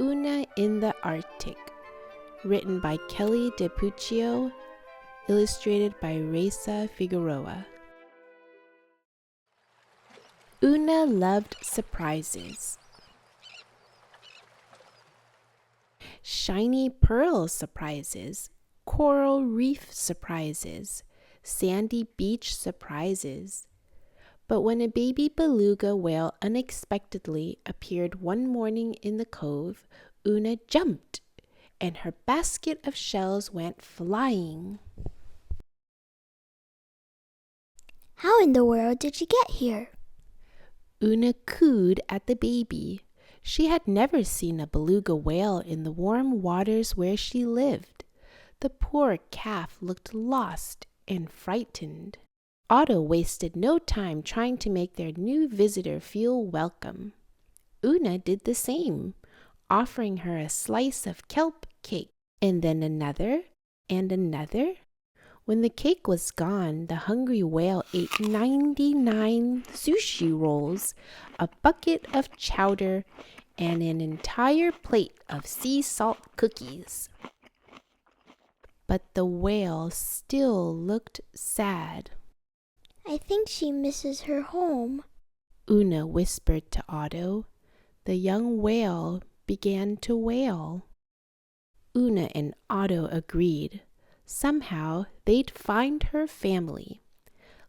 Oona in the Arctic, written by DiPucchio, illustrated by Raissa Figueroa. Oona loved surprises. Shiny pearl surprises, coral reef surprises, sandy beach surprises. But when a baby beluga whale unexpectedly appeared one morning in the cove, Oona jumped, and her basket of shells went flying. How in the world did you get here? Oona cooed at the baby. She had never seen a beluga whale in the warm waters where she lived. The poor calf looked lost and frightened. Otto wasted no time trying to make their new visitor feel welcome. Oona did the same, offering her a slice of kelp cake, and then another and another. When the cake was gone, the hungry whale ate 99 sushi rolls, a bucket of chowder, and an entire plate of sea salt cookies. But the whale still looked sad. I think she misses her home, Oona whispered to Otto. The young whale began to wail. Oona and Otto agreed. Somehow they'd find her family.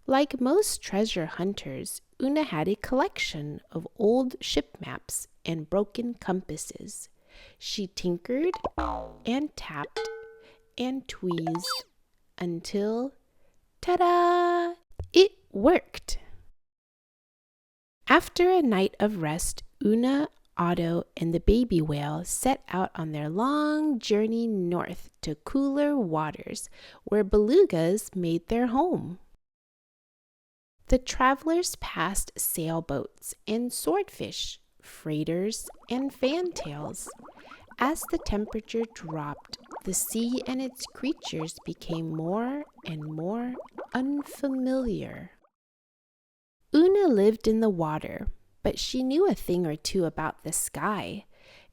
Like most treasure hunters, Oona had a collection of old ship maps and broken compasses. She tinkered and tapped and tweezed until, ta-da! It worked. After a night of rest, Oona, Otto, and the baby whale set out on their long journey north to cooler waters where belugas made their home. The travelers passed sailboats and swordfish, freighters, and fantails. As the temperature dropped, the sea and its creatures became more and more unfamiliar. Oona lived in the water, but she knew a thing or two about the sky,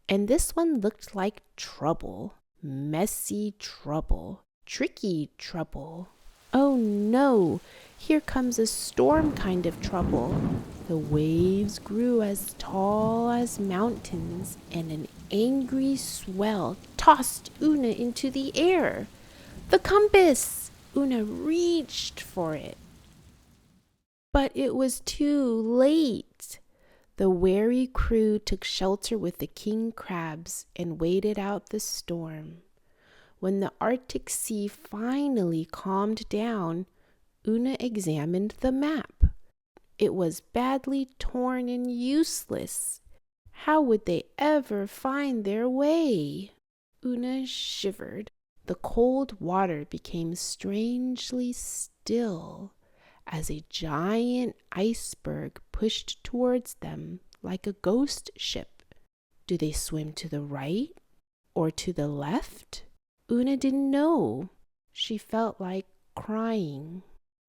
and this one looked like trouble. Messy trouble. Tricky trouble. Oh no! Here comes a storm kind of trouble. The waves grew as tall as mountains, and an angry swell tossed Oona into the air. The compass! Oona reached for it. But it was too late. The wary crew took shelter with the king crabs and waited out the storm. When the Arctic Sea finally calmed down, Oona examined the map. It was badly torn and useless. How would they ever find their way? Oona shivered. The cold water became strangely still as a giant iceberg pushed towards them like a ghost ship. Do they swim to the right or to the left? Oona didn't know. She felt like crying.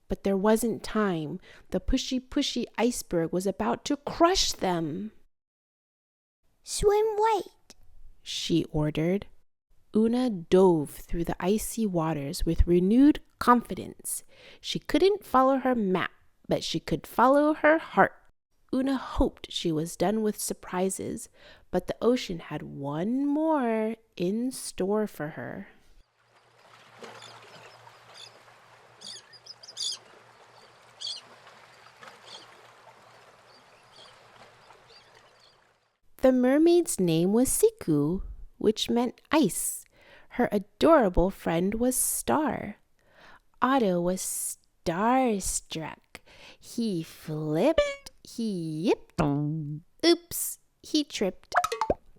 But there wasn't time. The pushy iceberg was about to crush them. Swim white, she ordered. Oona dove through the icy waters with renewed confidence. She couldn't follow her map, but she could follow her heart. Oona hoped she was done with surprises, but the ocean had one more in store for her. The mermaid's name was Siku, which meant ice. Her adorable friend was Star. Otto was starstruck. He flipped, he yipped. Oops, he tripped.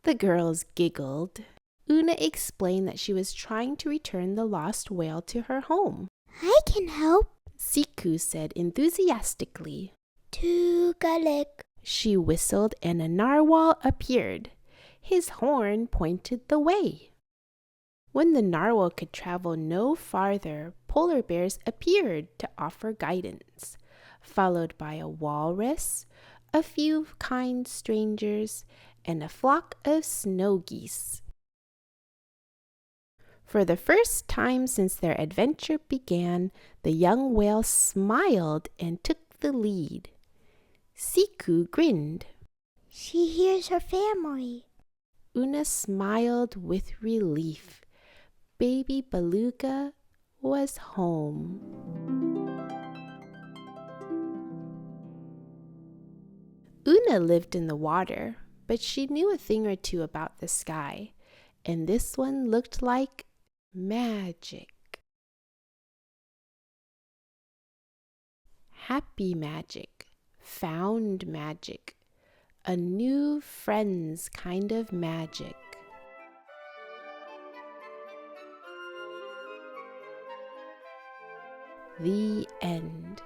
The girls giggled. Oona explained that she was trying to return the lost whale to her home. I can help, Siku said enthusiastically. Tugalek. She whistled and a narwhal appeared. His horn pointed the way. When the narwhal could travel no farther, polar bears appeared to offer guidance, followed by a walrus, a few kind strangers, and a flock of snow geese. For the first time since their adventure began, the young whale smiled and took the lead. Siku grinned. She hears her family. Oona smiled with relief. Baby beluga was home. Oona lived in the water, but she knew a thing or two about the sky, and this one looked like magic. Happy magic, found magic, a new friends kind of magic. The end.